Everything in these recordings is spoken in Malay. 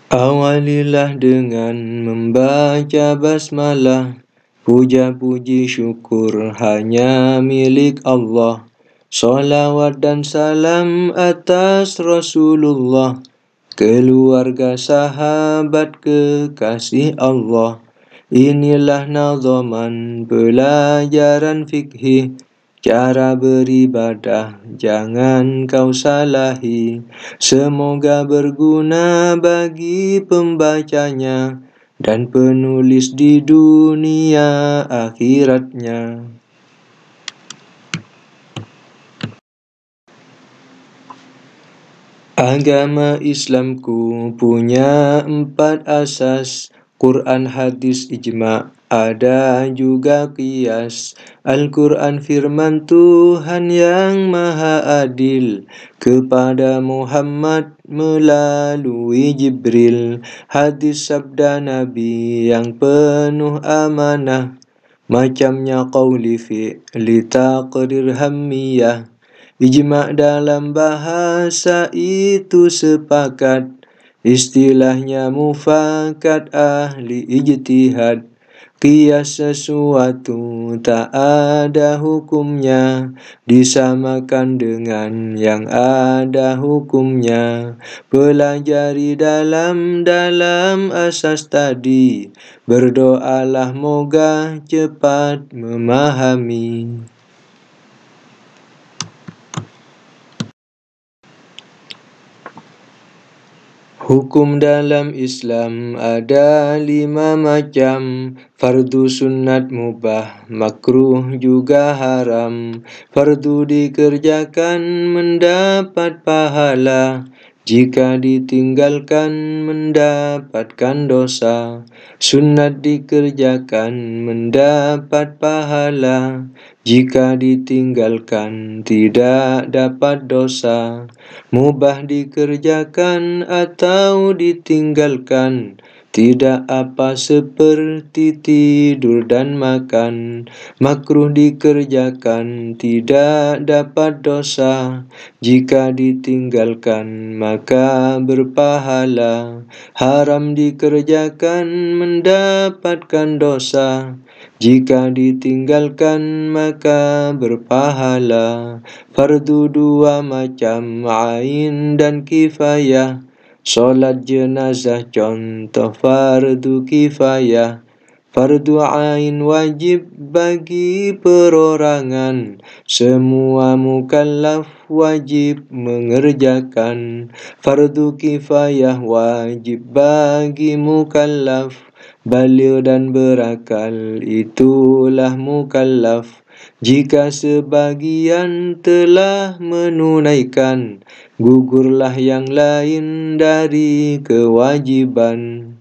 Awalilah dengan membaca basmalah, puja-puji syukur hanya milik Allah. Salawat dan salam atas Rasulullah, keluarga sahabat kekasih Allah. Inilah nazaman pelajaran fikih, cara beribadah jangan kau salahi. Semoga berguna bagi pembacanya dan penulis di dunia akhiratnya. Agama Islamku punya 4 asas: Quran, hadis, ijma', ada juga qiyas. Al-Quran firman Tuhan yang Maha Adil kepada Muhammad melalui Jibril. Hadis sabda Nabi yang penuh amanah, macamnya qauli fi'li taqrir hammiyah. Ijma' dalam bahasa itu sepakat, istilahnya mufakat ahli ijtihad. Qiyas sesuatu tak ada hukumnya, disamakan dengan yang ada hukumnya. Pelajari dalam asas tadi, berdoalah moga cepat memahami. Hukum dalam Islam ada 5 macam: fardu, sunat, mubah, makruh juga haram. Fardu dikerjakan mendapat pahala, jika ditinggalkan mendapatkan dosa. Sunat dikerjakan mendapat pahala, jika ditinggalkan tidak dapat dosa. Mubah dikerjakan atau ditinggalkan, tidak apa seperti tidur dan makan. Makruh dikerjakan, tidak dapat dosa, jika ditinggalkan maka berpahala. Haram dikerjakan mendapatkan dosa, jika ditinggalkan maka berpahala. Fardu 2 macam, ain dan kifayah. Solat jenazah contoh fardu kifayah. Fardu ain wajib bagi perorangan, semua mukallaf wajib mengerjakan. Fardu kifayah wajib bagi mukallaf, baligh dan berakal itulah mukallaf. Jika sebagian telah menunaikan, gugurlah yang lain dari kewajiban.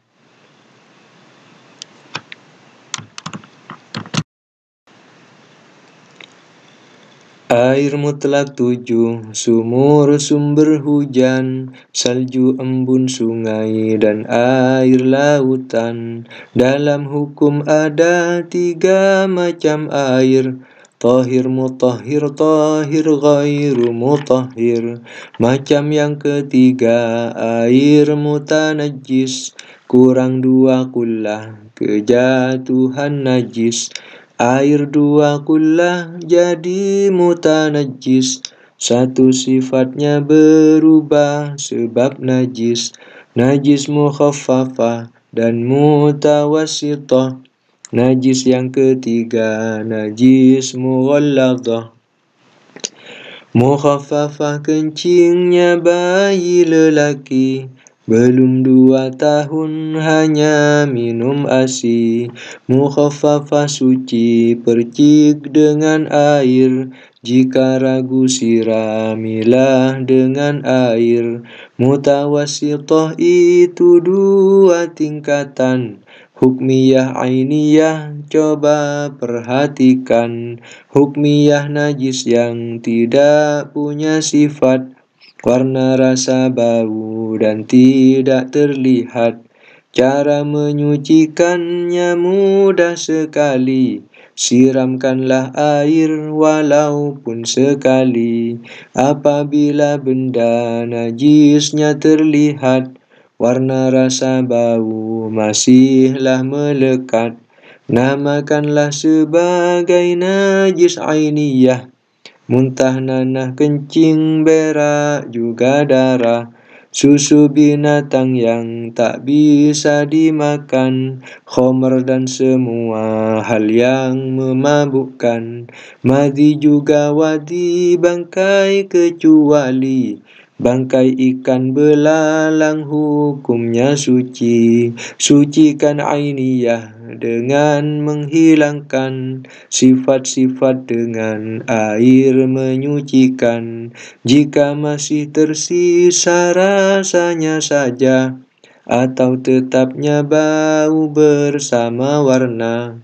Air mutlak 7, sumur sumber hujan, salju embun sungai dan air lautan. Dalam hukum ada 3 macam air: tahir, mutahhir, tahir ghairu mutahhir. Macam yang ketiga, air mutanajjis, kurang 2 kullah, kejatuhan najis. Air 2 kullah jadi mutanajjis, 1 sifatnya berubah sebab najis. Najis mukhaffafah dan mutawassithah. Najis yang ketiga, najis mughalladhah. Mukhaffafah kencingnya bayi lelaki, belum 2 tahun hanya minum ASI. Mukhaffafah suci percik dengan air, jika ragu siramilah dengan air. Mutawassithah itu 2 tingkatan, hukmiyah ainiyah, coba perhatikan. Hukmiyah najis yang tidak punya sifat, warna, rasa, bau, dan tidak terlihat. Cara menyucikannya mudah sekali, siramkanlah air walaupun sekali. Apabila benda najisnya terlihat, warna rasa bau masihlah melekat. Namakanlah sebagai najis ainiyah, muntah, nanah, kencing, berak, juga darah. Susu binatang yang tak bisa dimakan, khomer dan semua hal yang memabukkan. Madhi juga wadi, bangkai kecuali bangkai ikan belalang, hukumnya suci. Sucikan ainiyah dengan menghilangkan sifat-sifat dengan air menyucikan. Jika masih tersisa rasanya saja, atau tetapnya bau bersama warna,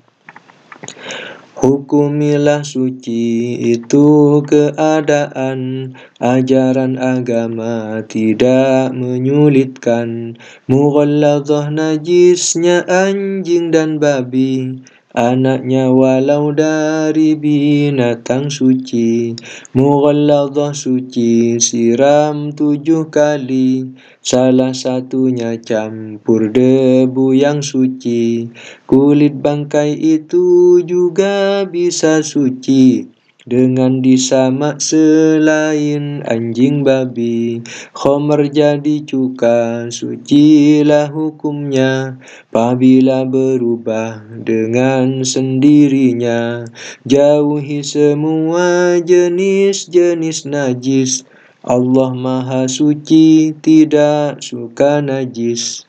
hukumilah suci itu keadaan. Ajaran agama tidak menyulitkan. Mughalladhah najisnya anjing dan babi, anaknya walau dari binatang suci. Mughalladhah suci, siram 7 kali, salah satunya campur debu yang suci. Kulit bangkai itu juga bisa suci dengan disamak selain anjing babi. Khomer jadi cuka, sucilah hukumnya apabila berubah dengan sendirinya. Jauhi semua jenis-jenis najis. Allah Maha Suci, tidak suka najis.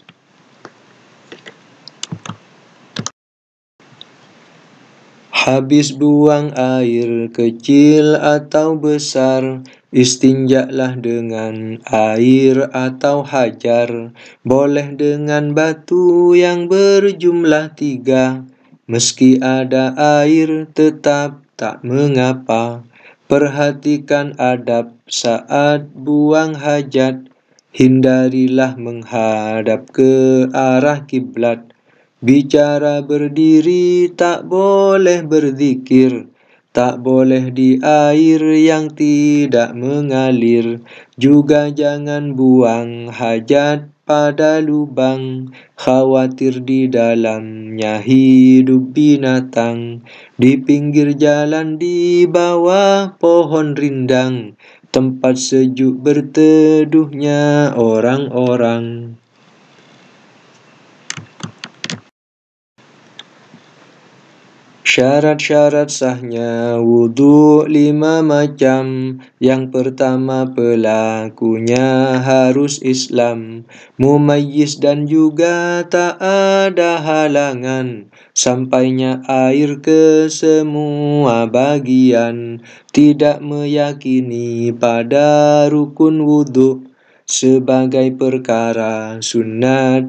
Habis buang air kecil atau besar, istinjaklah dengan air atau hajar. Boleh dengan batu yang berjumlah 3. Meski ada air tetap tak mengapa. Perhatikan adab saat buang hajat. Hindarilah menghadap ke arah kiblat. Bicara berdiri, tak boleh berzikir, tak boleh di air yang tidak mengalir. Juga jangan buang hajat pada lubang, khawatir di dalamnya hidup binatang. Di pinggir jalan, di bawah pohon rindang, tempat sejuk berteduhnya orang-orang. Syarat-syarat sahnya wudhu 5 macam. Yang pertama, pelakunya harus Islam, mumayyiz dan juga tak ada halangan. Sampainya air ke semua bagian, tidak meyakini pada rukun wudhu sebagai perkara sunat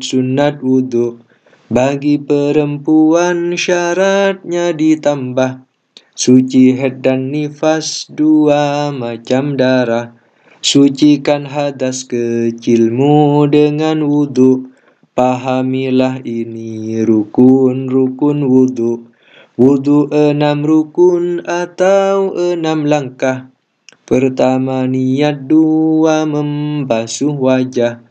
wudhu. Bagi perempuan syaratnya ditambah, suci haid dan nifas 2 macam darah. Sucikan hadas kecilmu dengan wudhu. Pahamilah ini rukun-rukun wudhu. Wudhu 6 rukun atau 6 langkah. Pertama, niat. 2, membasuh wajah.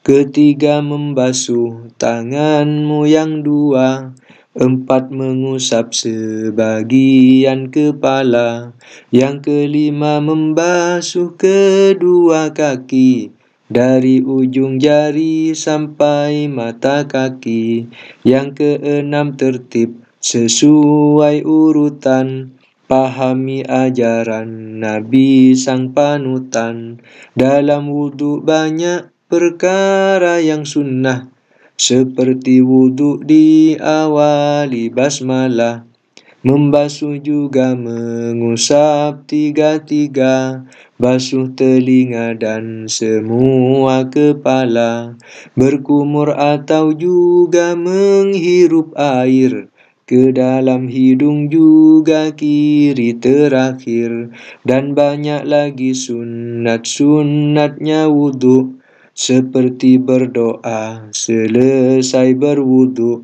Ketiga, membasuh tanganmu yang 2. 4, mengusap sebagian kepala. Yang kelima, membasuh kedua kaki dari ujung jari sampai mata kaki. Yang keenam, tertib sesuai urutan. Pahami ajaran Nabi sang panutan. Dalam wudhu banyak perkara yang sunnah, seperti wudhu diawali basmalah. Membasuh juga mengusap 3, basuh telinga dan semua kepala. Berkumur atau juga menghirup air ke dalam hidung juga kiri terakhir. Dan banyak lagi sunat-sunatnya wudhu, seperti berdoa selesai berwudhu.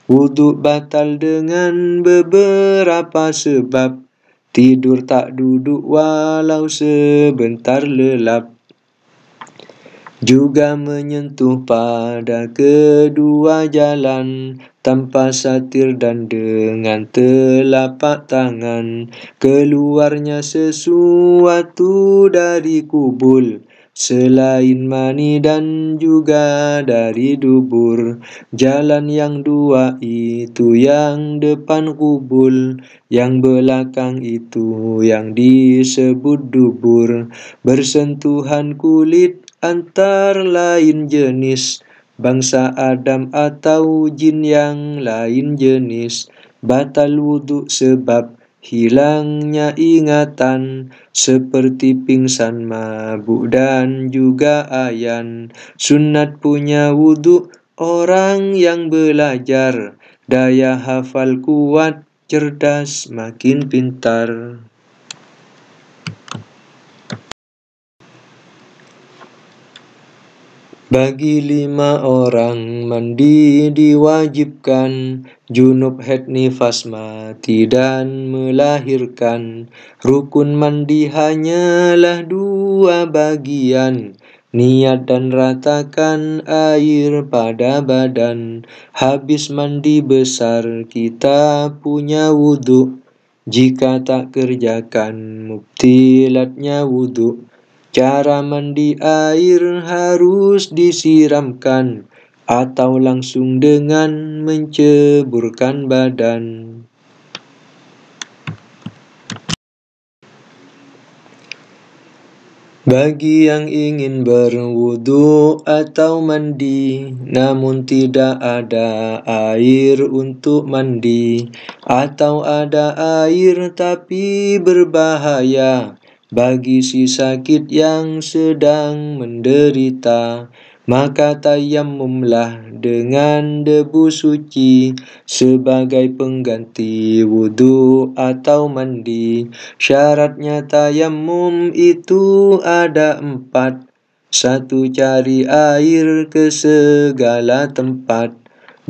Wudhu batal dengan beberapa sebab. Tidur tak duduk walau sebentar lelap. juga menyentuh pada kedua jalan tanpa satir dan dengan telapak tangan. Keluarnya sesuatu dari kubul selain mani dan juga dari dubur. Jalan yang dua itu yang depan kubul, yang belakang itu yang disebut dubur. Bersentuhan kulit antar lain jenis, bangsa Adam atau jin yang lain jenis. Batal wudhu sebab hilangnya ingatan, seperti pingsan, mabuk dan juga ayan. Sunat punya wudhu orang yang belajar, daya hafal kuat, cerdas, makin pintar. Bagi 5 orang mandi diwajibkan, junub, haid, nifas, mati dan melahirkan. Rukun mandi hanyalah 2 bagian, niat dan ratakan air pada badan. Habis mandi besar kita punya wudhu, jika tak kerjakan mubtilatnya wudhu. Cara mandi air harus disiramkan atau langsung dengan menceburkan badan. Bagi yang ingin berwudu atau mandi, namun tidak ada air untuk mandi, atau ada air tapi berbahaya bagi si sakit yang sedang menderita, maka tayammumlah dengan debu suci sebagai pengganti wudu atau mandi. Syaratnya tayammum itu ada 4. 1. Cari air ke segala tempat.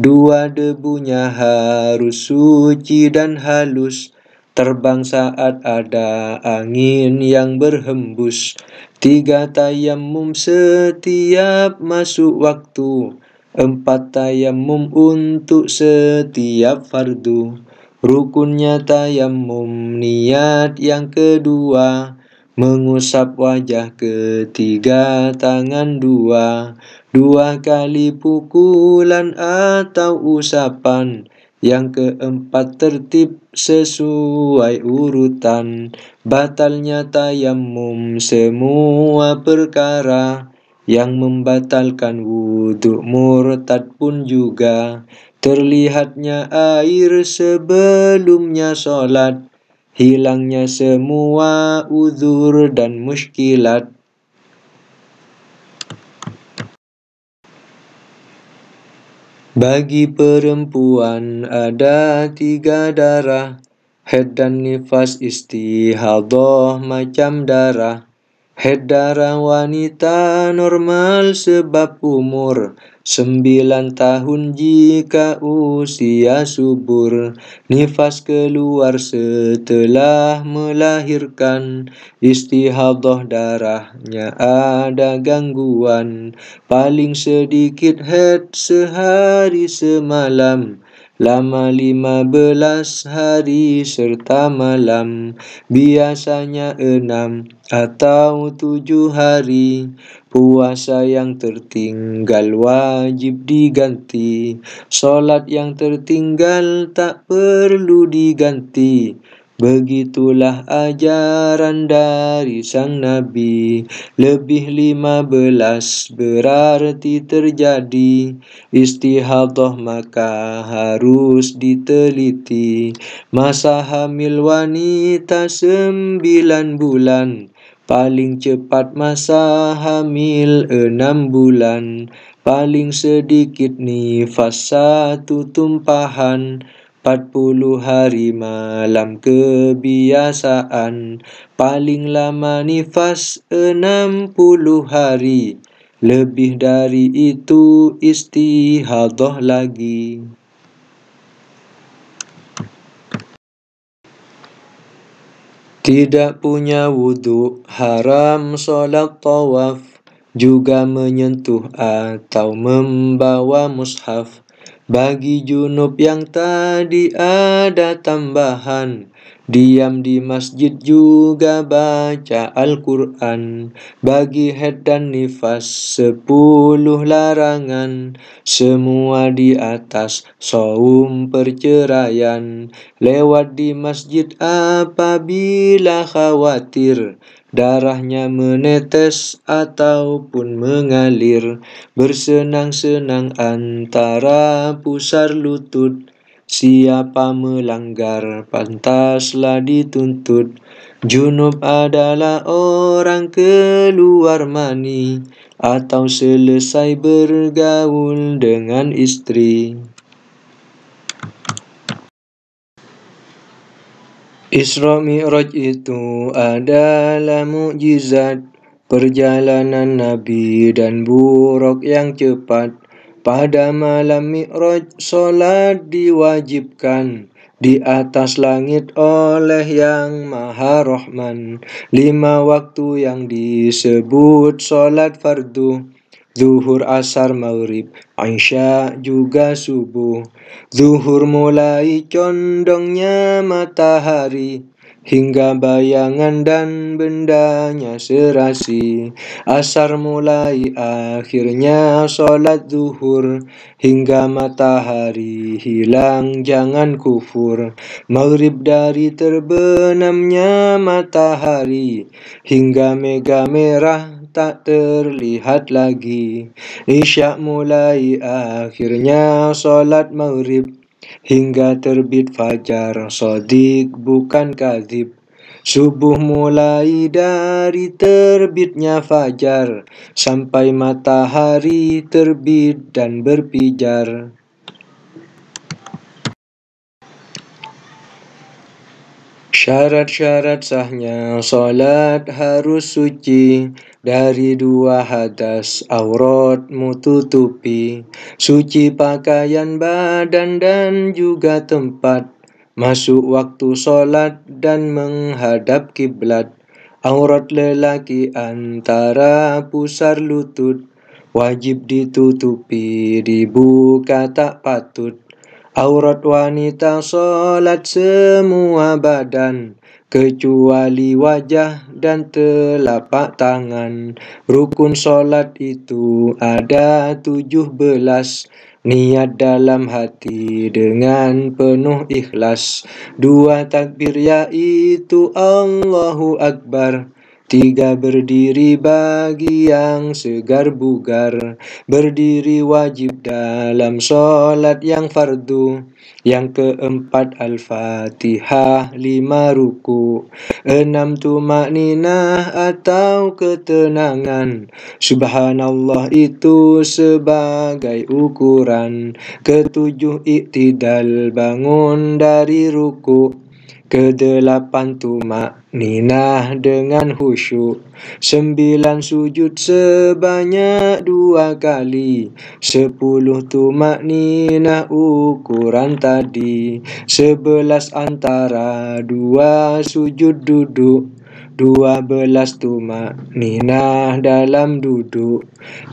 2. Debunya harus suci dan halus, terbang saat ada angin yang berhembus. 3. Tayammum setiap masuk waktu. 4. Tayammum untuk setiap fardu. Rukunnya tayammum, niat yang kedua, mengusap wajah ketiga, tangan 2, 2 kali pukulan atau usapan. Yang keempat tertib sesuai urutan. Batalnya tayammum semua perkara, yang membatalkan wudhu murtad pun juga. Terlihatnya air sebelumnya sholat, hilangnya semua uzur dan muskilat. Bagi perempuan ada 3 darah, haid dan nifas, istihadah macam darah. Haid darah wanita normal sebab umur 9 tahun jika usia subur. Nifas keluar setelah melahirkan, istihadah darahnya ada gangguan. Paling sedikit haid sehari semalam, lama 15 hari serta malam, biasanya 6 atau 7 hari. Puasa yang tertinggal wajib diganti, sholat yang tertinggal tak perlu diganti. Begitulah ajaran dari sang Nabi. Lebih 15 berarti terjadi istihadah, maka harus diteliti. Masa hamil wanita 9 bulan, paling cepat masa hamil 6 bulan. Paling sedikit nifas 1 tumpahan, 40 hari malam kebiasaan. Paling lama nifas 60 hari, lebih dari itu istihadah lagi. Tidak punya wudhu, haram sholat tawaf. juga menyentuh atau membawa mushaf. Bagi junub yang tadi ada tambahan, diam di masjid juga baca Al-Quran. Bagi haid dan nifas 10 larangan, semua di atas saum perceraian. Lewat di masjid apabila khawatir darahnya menetes ataupun mengalir, bersenang-senang antara pusar lutut. Siapa melanggar pantaslah dituntut. Junub adalah orang keluar mani atau selesai bergaul dengan istri. Isra Mi'raj itu adalah mukjizat perjalanan Nabi dan buruk yang cepat. Pada malam Mi'raj solat diwajibkan di atas langit oleh Yang Maha Rahman. 5 waktu yang disebut solat fardu: Zuhur, asar, maghrib, isya, juga subuh. Zuhur mulai condongnya matahari hingga bayangan dan bendanya serasi. Asar mulai akhirnya solat zuhur hingga matahari hilang, jangan kufur. Maghrib dari terbenamnya matahari hingga mega merah tak terlihat lagi. Isya mulai akhirnya solat maghrib hingga terbit fajar sodik bukan kadzib. Subuh mulai dari terbitnya fajar sampai matahari terbit dan berpijar. Syarat-syarat sahnya solat harus suci dari 2 hadas, auratmu tutupi. Suci pakaian badan dan juga tempat. Masuk waktu solat dan menghadap kiblat. Aurat lelaki antara pusar lutut wajib ditutupi, dibuka tak patut. Aurat wanita solat semua badan, kecuali wajah dan telapak tangan. Rukun solat itu ada 17, niat dalam hati dengan penuh ikhlas. 2 takbir yaitu Allahu Akbar. 3 berdiri bagi yang segar bugar. Berdiri wajib dalam solat yang fardu. Yang keempat Al-Fatihah, 5 ruku, 6 tumakninah atau ketenangan. Subhanallah itu sebagai ukuran. Ke-7 iktidal, bangun dari ruku. Ke-8 tumakninah dengan khusyuk. 9 sujud sebanyak 2 kali. 10 tumakninah ukuran tadi. 11 antara 2 sujud duduk. 12 tumakninah dalam duduk.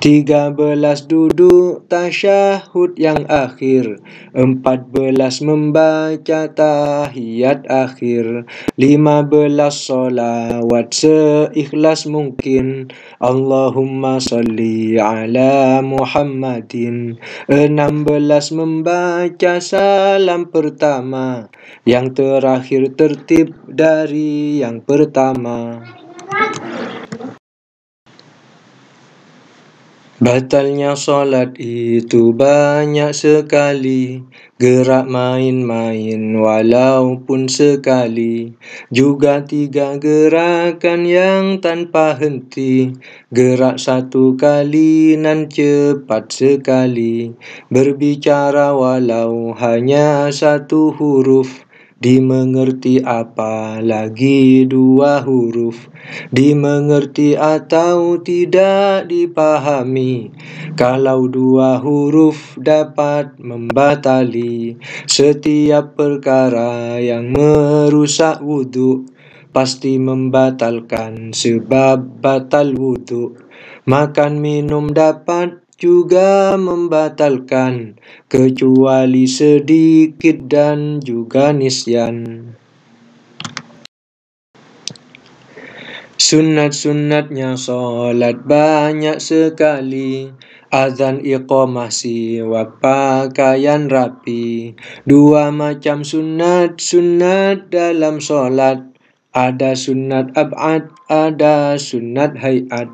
13 duduk tasyahud yang akhir. 14 membaca tahiyat akhir. 15 solawat seikhlas mungkin. Allahumma salli ala Muhammadin. 16 membaca salam pertama. Yang terakhir tertib dari yang pertama. Batalnya solat itu banyak sekali. Gerak main-main walaupun sekali. Juga 3 gerakan yang tanpa henti. Gerak 1 kali nan cepat sekali. Berbicara walau hanya 1 huruf. Dimengerti apalagi 2 huruf. Dimengerti atau tidak dipahami. Kalau 2 huruf dapat membatali setiap perkara yang merusak wudhu. Pasti membatalkan sebab batal wudhu. Makan minum dapat juga membatalkan, kecuali sedikit dan juga nisyan. Sunat-sunatnya sholat banyak sekali, azan iqamah siwak pakaian rapi. Dua macam sunat dalam sholat, ada sunat ab'ad, ada sunat hayat.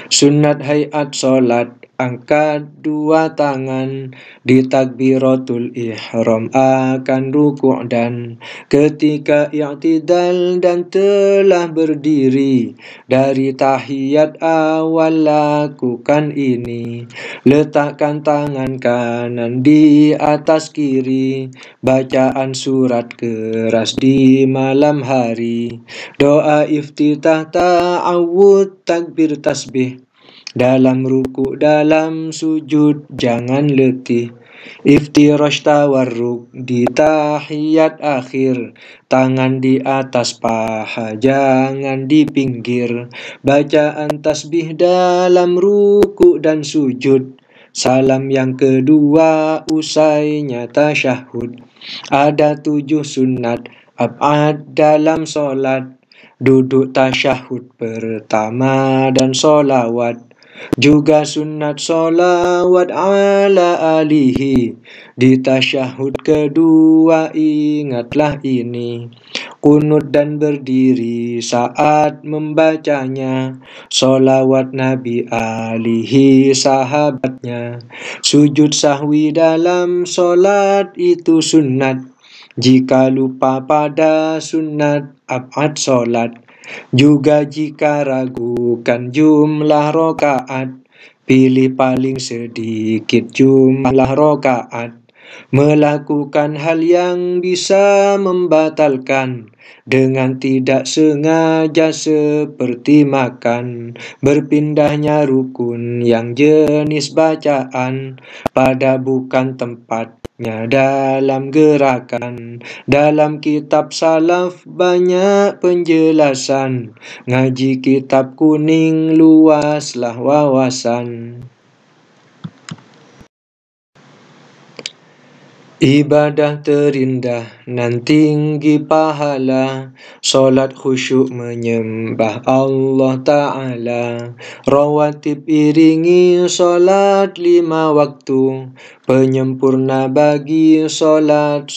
Sunat hayat sholat, angkat dua tangan, di takbiratul ihram akan ruku' dan ketika i'tidal dan telah berdiri, dari tahiyat awal lakukan ini. Letakkan tangan kanan di atas kiri, bacaan surat keras di malam hari. Doa iftitah, ta'awud, takbir, tasbih. Dalam ruku, dalam sujud, jangan letih. Iftirash tawarruk di tahiyat akhir, tangan di atas paha, jangan di pinggir. Bacaan tasbih dalam ruku dan sujud. Salam yang kedua usainya tasyahud. Ada 7 sunat ab'ad dalam solat, duduk tasyahud pertama dan solawat. Juga sunat solawat ala alihi, di tasyahud kedua ingatlah ini. Kunut dan berdiri saat membacanya, solawat Nabi alihi sahabatnya. Sujud sahwi dalam solat itu sunat, jika lupa pada sunat ab'ad solat. Juga jika ragukan jumlah rokaat, pilih paling sedikit jumlah rokaat. Melakukan hal yang bisa membatalkan dengan tidak sengaja seperti makan, berpindahnya rukun yang jenis bacaan pada bukan tempatnya dalam gerakan. Dalam kitab salaf banyak penjelasan, ngaji kitab kuning luaslah wawasan. Ibadah terindah nan tinggi pahala, solat khusyuk menyembah Allah Ta'ala. Rawatib iringi solat 5 waktu, penyempurna bagi solat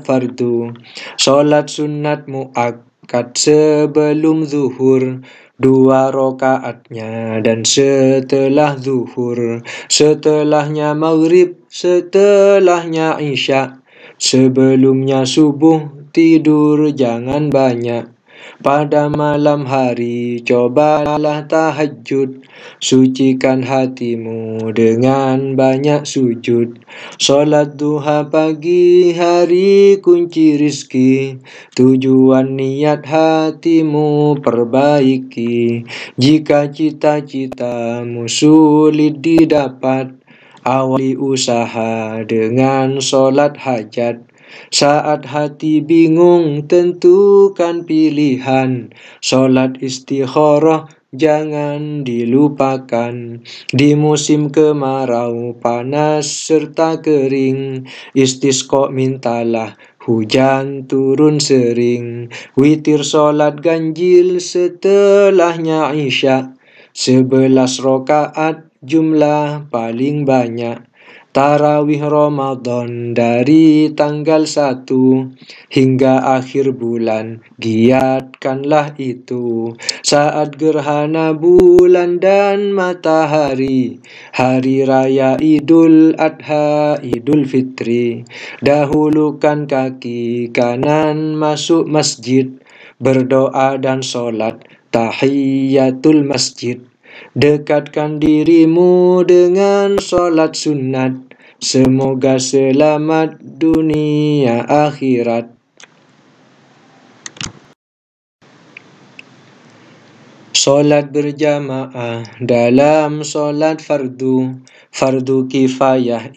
fardu. Solat sunat muakkad sebelum zuhur, 2 rokaatnya dan setelah zuhur. Setelahnya maghrib, setelahnya isya, sebelumnya subuh, tidur jangan banyak. Pada malam hari cobalah tahajud, sucikan hatimu dengan banyak sujud. Solat duha pagi hari kunci rizki, tujuan niat hatimu perbaiki. Jika cita-citamu sulit didapat, awali usaha dengan solat hajat. Saat hati bingung tentukan pilihan, solat istikharah jangan dilupakan. Di musim kemarau, panas serta kering, istisqa mintalah hujan turun sering. Witir solat ganjil setelahnya isya, 11 rokaat jumlah paling banyak. Tarawih Ramadan dari tanggal 1 hingga akhir bulan, giatkanlah itu. Saat gerhana bulan dan matahari, hari raya Idul Adha, Idul Fitri, dahulukan kaki kanan masuk masjid, berdoa dan solat tahiyatul masjid. Dekatkan dirimu dengan solat sunat, semoga selamat dunia akhirat. Solat berjamaah dalam solat fardu kifayah,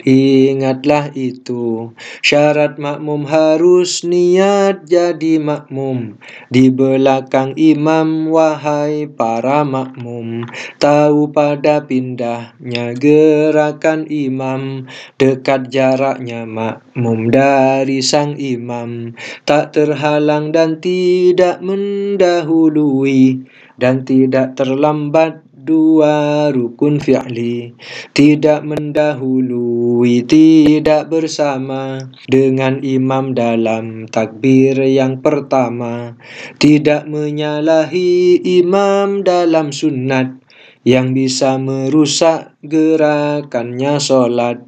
ingatlah itu. Syarat makmum harus niat jadi makmum di belakang imam, wahai para makmum. Tahu pada pindahnya gerakan imam, dekat jaraknya makmum dari sang imam. Tak terhalang dan tidak mendahului, dan tidak terlambat dua rukun fi'li. Tidak mendahului, tidak bersama dengan imam dalam takbir yang pertama. Tidak menyalahi imam dalam sunnat yang bisa merusak gerakannya solat.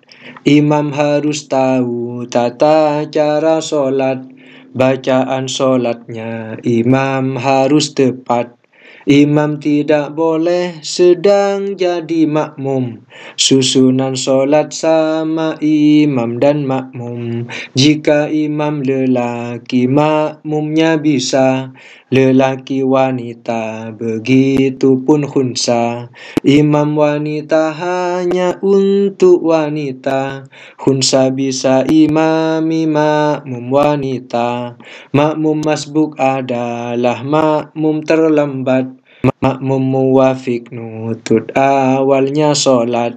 Imam harus tahu tata cara solat. Bacaan solatnya imam harus tepat. Imam tidak boleh sedang jadi makmum. Susunan solat sama imam dan makmum. Jika imam lelaki, makmumnya bisa lelaki wanita, begitupun khunsa. Imam wanita hanya untuk wanita, khunsa bisa imami makmum wanita. Makmum masbuk adalah makmum terlambat. Makmum muwafik nutut awalnya solat.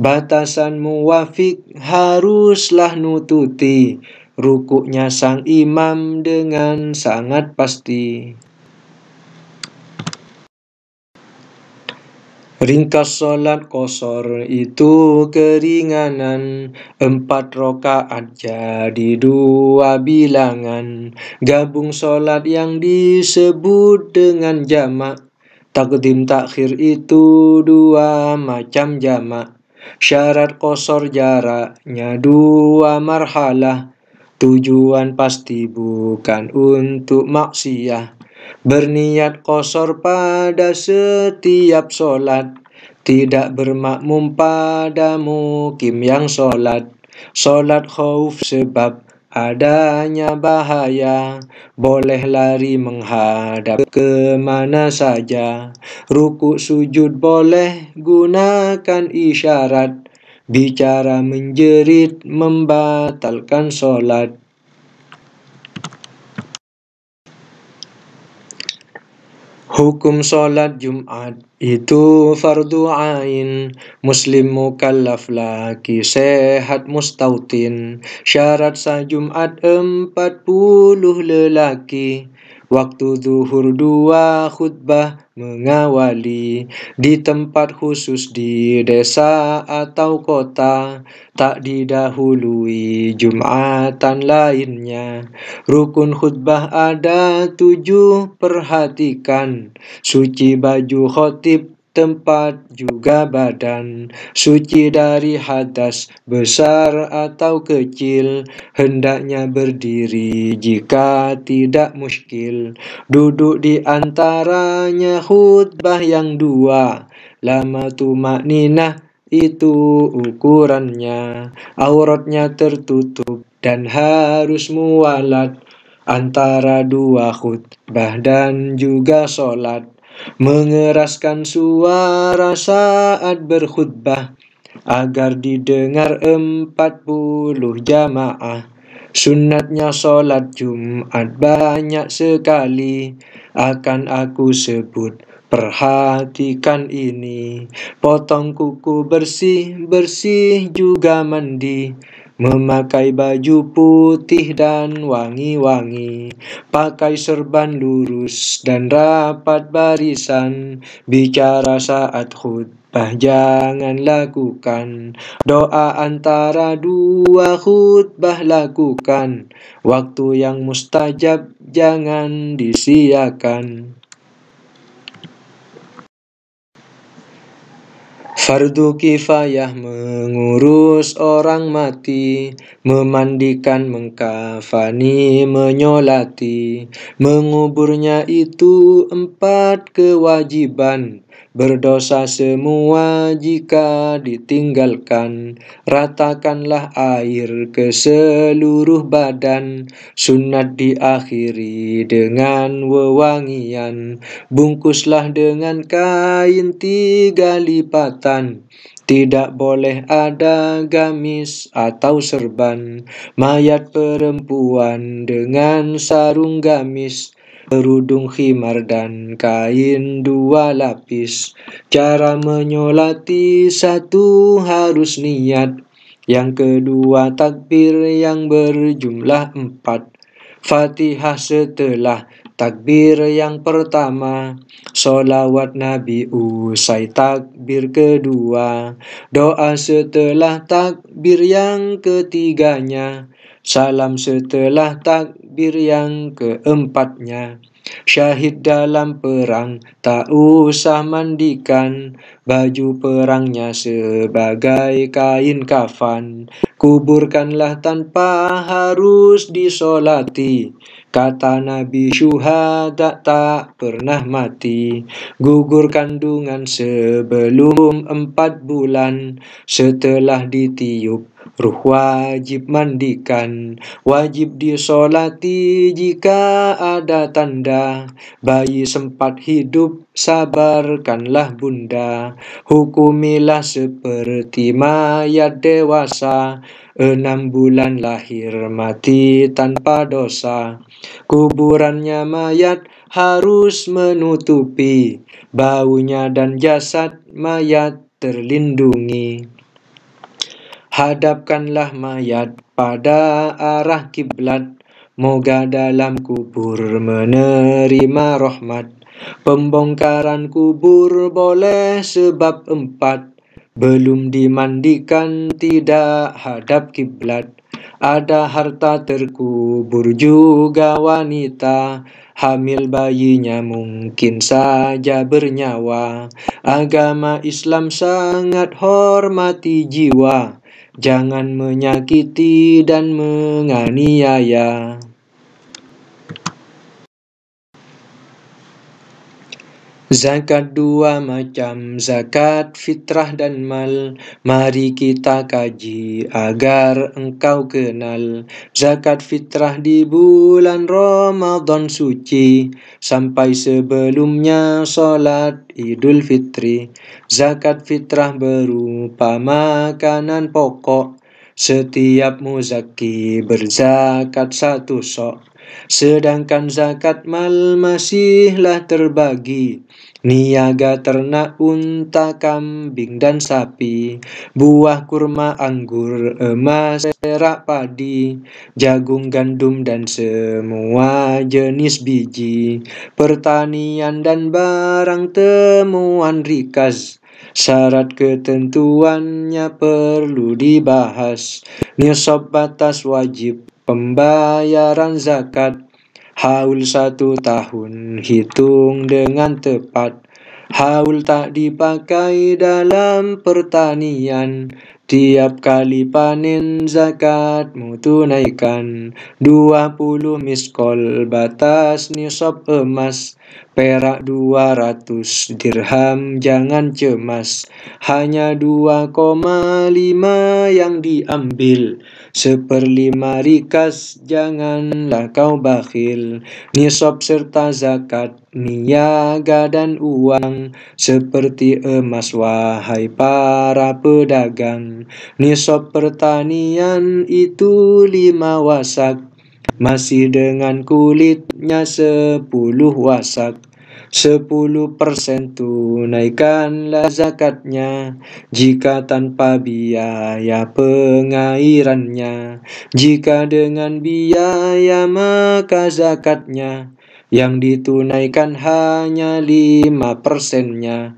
Batasan muwafik haruslah nututi rukuknya sang imam dengan sangat pasti. Ringkas solat qashar itu keringanan, 4 rakaat jadi 2 bilangan. Gabung solat yang disebut dengan jamak. Takdim takhir itu 2 macam jamak. Syarat qashar jaraknya 2 marhalah. Tujuan pasti bukan untuk maksiyah. Berniat qashar pada setiap solat, tidak bermakmum pada mukim yang solat. Solat khauf sebab adanya bahaya, boleh lari menghadap kemana saja. Rukuk sujud boleh gunakan isyarat, bicara menjerit membatalkan solat. Hukum solat Jumat itu fardu ain. Muslim mukallaf laki sehat mustautin. Syarat sah Jumat 40 lelaki. Waktu zuhur 2 khutbah mengawali. Di tempat khusus di desa atau kota, tak didahului Jumatan lainnya. Rukun khutbah ada 7, perhatikan. Suci baju khotib, tempat juga badan. Suci dari hadas besar atau kecil. Hendaknya berdiri jika tidak muskil. Duduk di antaranya khutbah yang 2. Lama tumakninah itu ukurannya. Auratnya tertutup dan harus muwalat antara 2 khutbah dan juga solat. Mengeraskan suara saat berkhutbah agar didengar 40 jamaah. Sunnatnya solat Jumat banyak sekali, akan aku sebut, perhatikan ini. Potong kuku bersih juga mandi. Memakai baju putih dan wangi-wangi. Pakai serban lurus dan rapat barisan. Bicara saat khutbah jangan lakukan. Doa antara 2 khutbah lakukan. Waktu yang mustajab jangan disia-siakan. Fardu kifayah mengurus orang mati, memandikan, mengkafani, menyolati, menguburnya itu 4 kewajiban. Berdosa semua jika ditinggalkan, ratakanlah air ke seluruh badan, sunat diakhiri dengan wewangian, bungkuslah dengan kain 3 lipatan. Tidak boleh ada gamis atau serban, mayat perempuan dengan sarung gamis, kerudung khimar dan kain 2 lapis. Cara menyolati: 1. Harus niat. Yang kedua, takbir yang berjumlah 4. Fatihah setelah takbir yang pertama, sholawat Nabi usai takbir kedua, doa setelah takbir yang ketiganya, salam setelah takbir yang keempatnya. Syahid dalam perang tak usah mandikan, baju perangnya sebagai kain kafan, kuburkanlah tanpa harus disolati. Kata Nabi, syuhada tak pernah mati. Gugur kandungan sebelum 4 bulan, setelah ditiup ruh wajib mandikan, wajib disolati jika ada tanda. Bayi sempat hidup, sabarkanlah bunda, hukumilah seperti mayat dewasa, 6 bulan lahir mati tanpa dosa. Kuburannya mayat harus menutupi, baunya dan jasad mayat terlindungi. Hadapkanlah mayat pada arah kiblat, moga dalam kubur menerima rahmat. Pembongkaran kubur boleh sebab 4, belum dimandikan tidak hadap kiblat. Ada harta terkubur juga wanita, hamil bayinya mungkin saja bernyawa. Agama Islam sangat hormati jiwa, jangan menyakiti dan menganiaya. Zakat 2 macam, zakat fitrah dan mal. Mari kita kaji agar engkau kenal. Zakat fitrah di bulan Ramadan suci, sampai sebelumnya sholat Idul Fitri. Zakat fitrah berupa makanan pokok, setiap muzaki berzakat 1 sok. Sedangkan zakat mal masihlah terbagi, niaga ternak unta, kambing dan sapi, buah kurma, anggur, emas, perak, padi, jagung, gandum dan semua jenis biji, pertanian dan barang temuan rikas. Syarat ketentuannya perlu dibahas, nisab batas wajib pembayaran zakat, haul 1 tahun hitung dengan tepat. Haul tak dipakai dalam pertanian, tiap kali panen zakatmu tunaikan. 20 miskol batas nisab emas, perak 200 dirham jangan cemas. Hanya 2,5 yang diambil, 1/5 rikas janganlah kau bakhil. Nisab serta zakat niaga dan uang, seperti emas wahai para pedagang. Nisab pertanian itu 5 wasak, masih dengan kulitnya 10 wasak. 10% tunaikanlah zakatnya, jika tanpa biaya pengairannya. Jika dengan biaya maka zakatnya yang ditunaikan hanya 5%-nya.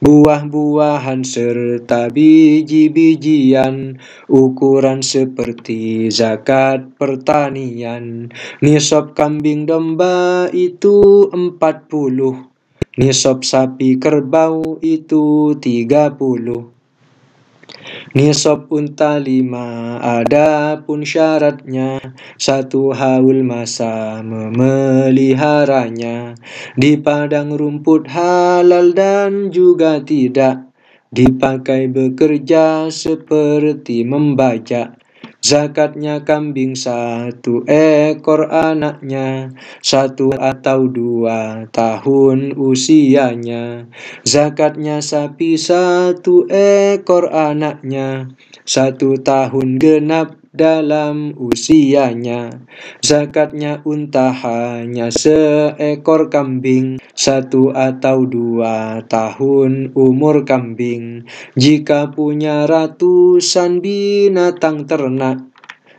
Buah-buahan serta biji-bijian, ukuran seperti zakat pertanian. Nisab kambing domba itu 40, Nisab sapi kerbau itu 30. Nisab unta 5, adapun syaratnya 1 haul masa memeliharanya. Di padang rumput halal dan juga tidak dipakai bekerja seperti membajak. Zakatnya kambing 1 ekor, anaknya 1 atau 2 tahun usianya. Zakatnya sapi 1 ekor, anaknya 1 tahun genap dalam usianya. Zakatnya unta hanya seekor kambing 1 atau 2 tahun umur kambing. Jika punya ratusan binatang ternak,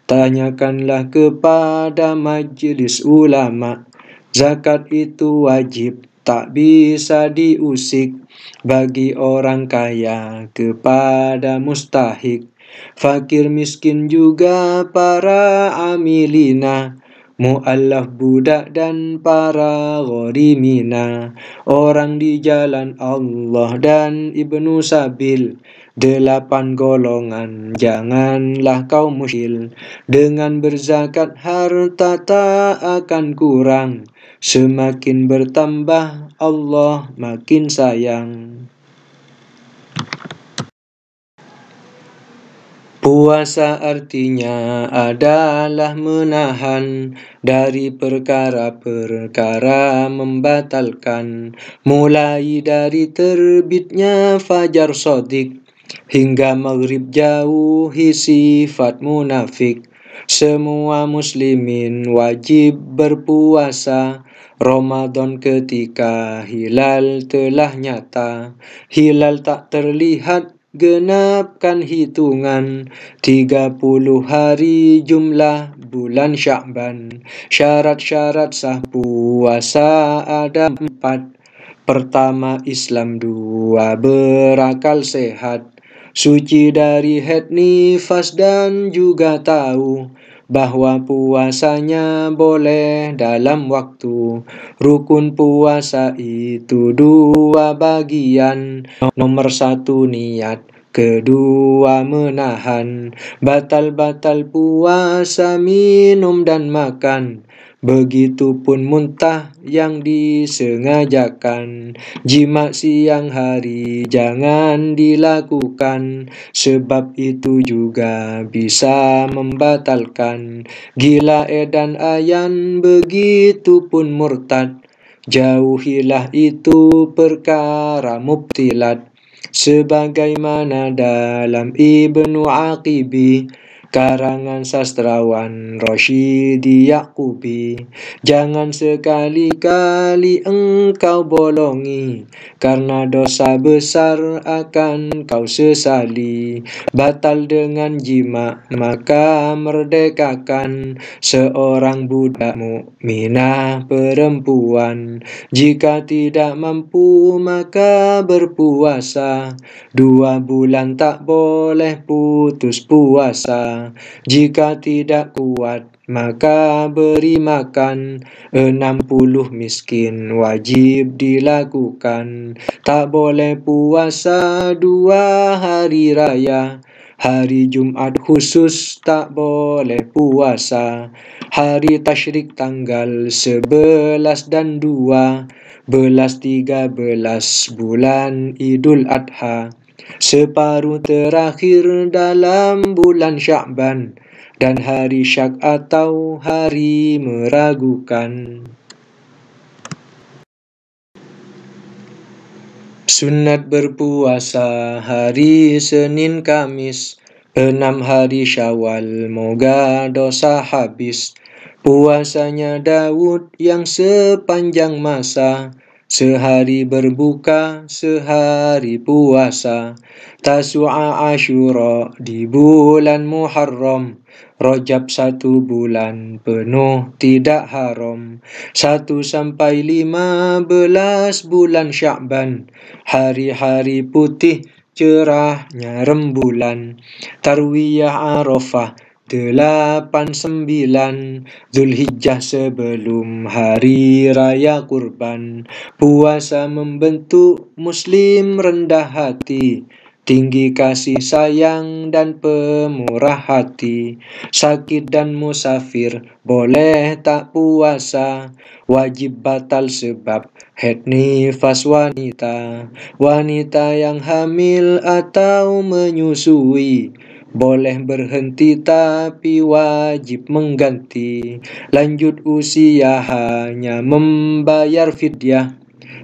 tanyakanlah kepada majelis ulama. Zakat itu wajib, tak bisa diusik bagi orang kaya kepada mustahik, fakir miskin juga para amilina, mu'allaf budak dan para gharimina, orang di jalan Allah dan ibnu sabil. 8 golongan, janganlah kau musyil. Dengan berzakat harta tak akan kurang, semakin bertambah Allah makin sayang. Puasa artinya adalah menahan dari perkara-perkara membatalkan, mulai dari terbitnya fajar shadiq hingga maghrib jauhi sifat munafik. Semua muslimin wajib berpuasa Ramadan ketika hilal telah nyata. Hilal tak terlihat, genapkan hitungan 30 hari jumlah bulan Sya'ban. Syarat-syarat sah puasa ada 4. Pertama, Islam. 2, berakal sehat, suci dari haid nifas dan juga tahu bahwa puasanya boleh dalam waktu. Rukun puasa itu 2 bagian. Nomor 1 niat, kedua menahan. Batal-batal puasa minum dan makan, begitupun muntah yang disengajakan. Jima siang hari jangan dilakukan, sebab itu juga bisa membatalkan. Gila edan ayan, begitupun murtad, jauhilah itu perkara mubtilat. Sebagaimana dalam Ibnu Aqibi, karangan sastrawan Rasyidi Yaqubi, jangan sekali-kali engkau bolongi, karena dosa besar akan kau sesali. Batal dengan jima, maka merdekakan seorang budak mukminah perempuan. Jika tidak mampu, maka berpuasa 2 bulan, tak boleh putus puasa. Jika tidak kuat, maka beri makan 60 miskin, wajib dilakukan. Tak boleh puasa 2 hari raya. Hari Jumat khusus tak boleh puasa. Hari tasyrik tanggal 11 dan 12, 13 bulan Idul Adha. Separuh terakhir dalam bulan Sya'ban, dan hari syak atau hari meragukan. Sunat berpuasa hari Senin Kamis, 6 hari Syawal, moga dosa habis. Puasanya Daud yang sepanjang masa, sehari berbuka, sehari puasa. Tasu'a Asyura di bulan Muharram, Rajab 1 bulan penuh tidak haram. 1 sampai 15 bulan Sya'ban, hari-hari putih cerahnya rembulan. Tarwiyah Arafah 8-9 Zulhijjah sebelum hari raya kurban. Puasa membentuk muslim rendah hati, tinggi kasih sayang dan pemurah hati. Sakit dan musafir boleh tak puasa, wajib batal sebab haid nifas wanita. Wanita yang hamil atau menyusui boleh berhenti tapi wajib mengganti. Lanjut usia hanya membayar fidyah,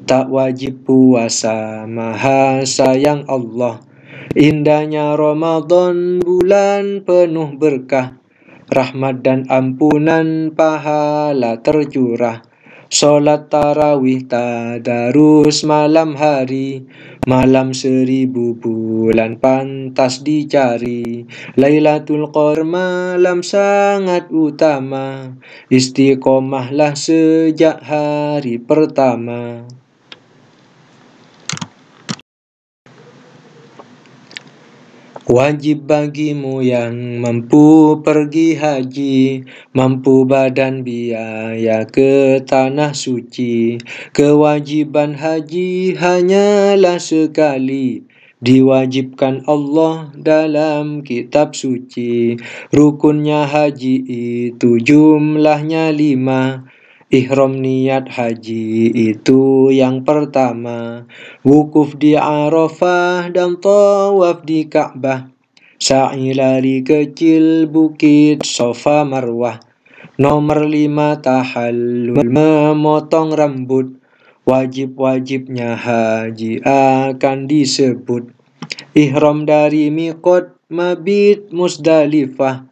tak wajib puasa, maha sayang Allah. Indahnya Ramadan, bulan penuh berkah, rahmat dan ampunan pahala tercurah. Solat tarawih tadarus malam hari, malam 1000 bulan pantas dicari. Lailatul Qadar malam sangat utama, istiqomahlah sejak hari pertama. Wajib bagimu yang mampu pergi haji, mampu badan biaya ke tanah suci. Kewajiban haji hanyalah sekali, diwajibkan Allah dalam kitab suci. Rukunnya haji itu jumlahnya 5. Ihram niat haji itu yang pertama, wukuf di Arafah dan tawaf di Ka'bah, sa'i lari kecil bukit Safa Marwah. Nomor 5 tahallul memotong rambut, wajib-wajibnya haji akan disebut. Ihram dari miqat mabit Musdalifah,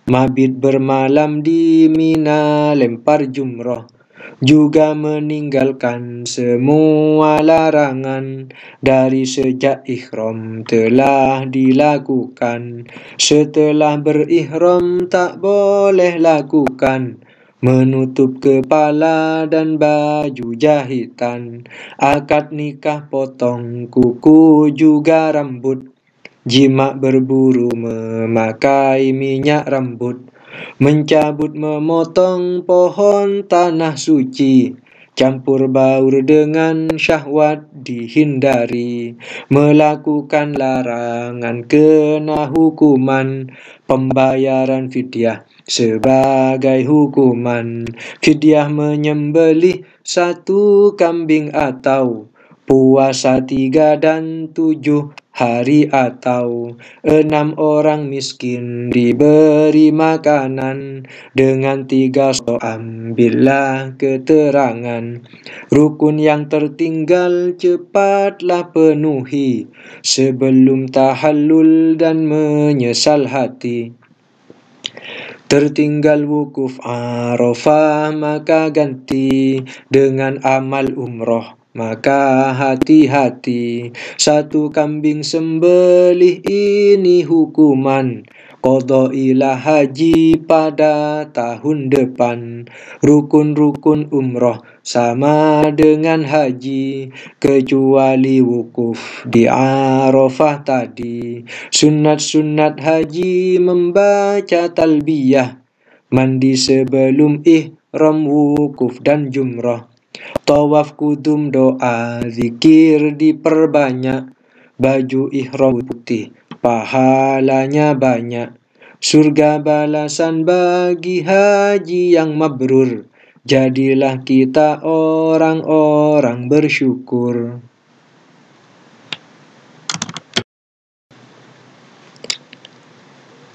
mabit bermalam di Mina lempar jumroh. Juga meninggalkan semua larangan dari sejak ihram telah dilakukan. Setelah berihram tak boleh lakukan menutup kepala dan baju jahitan. Akad nikah potong kuku juga rambut, jima berburu memakai minyak rambut, mencabut memotong pohon tanah suci, campur baur dengan syahwat dihindari, melakukan larangan kena hukuman, pembayaran fidyah sebagai hukuman. Fidyah menyembelih 1 kambing atau puasa 3 dan 7 hari atau 6 orang miskin diberi makanan dengan 3 so. Ambillah keterangan rukun yang tertinggal, cepatlah penuhi sebelum tahallul dan menyesal hati. Tertinggal wukuf Arafah maka ganti dengan amal umroh, maka hati-hati. 1 kambing sembelih ini hukuman, qadailah haji pada tahun depan. Rukun-rukun umroh sama dengan haji, kecuali wukuf di Arafah tadi. Sunat-sunat haji membaca talbiyah, mandi sebelum ihram, wukuf dan jumrah. Tawaf kudum, doa, zikir diperbanyak, baju ihram putih, pahalanya banyak. Surga balasan bagi haji yang mabrur, jadilah kita orang-orang bersyukur.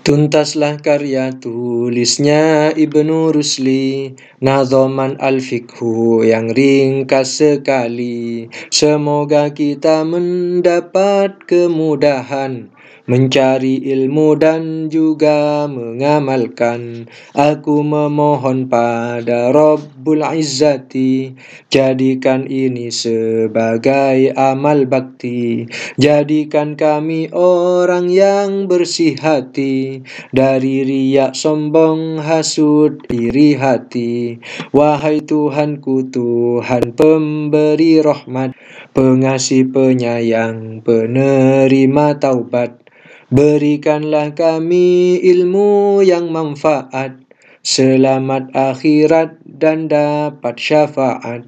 Tuntaslah karya tulisnya Ibnu Rusli, Nadhaman al-Fiqhu yang ringkas sekali. Semoga kita mendapat kemudahan mencari ilmu dan juga mengamalkan. Aku memohon pada Rabbul Izzati, jadikan ini sebagai amal bakti. Jadikan kami orang yang bersih hati dari riya, sombong, hasud, iri hati. Wahai Tuhanku, Tuhan pemberi rahmat, pengasih penyayang, penerima taubat. Berikanlah kami ilmu yang manfaat, selamat akhirat dan dapat syafaat.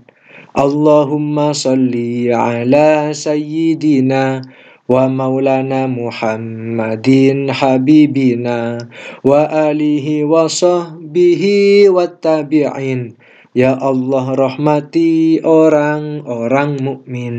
Allahumma salli ala sayyidina wa maulana Muhammadin habibina wa alihi wa sahbihi wa tabi'in. Ya Allah, rahmati orang-orang mukmin.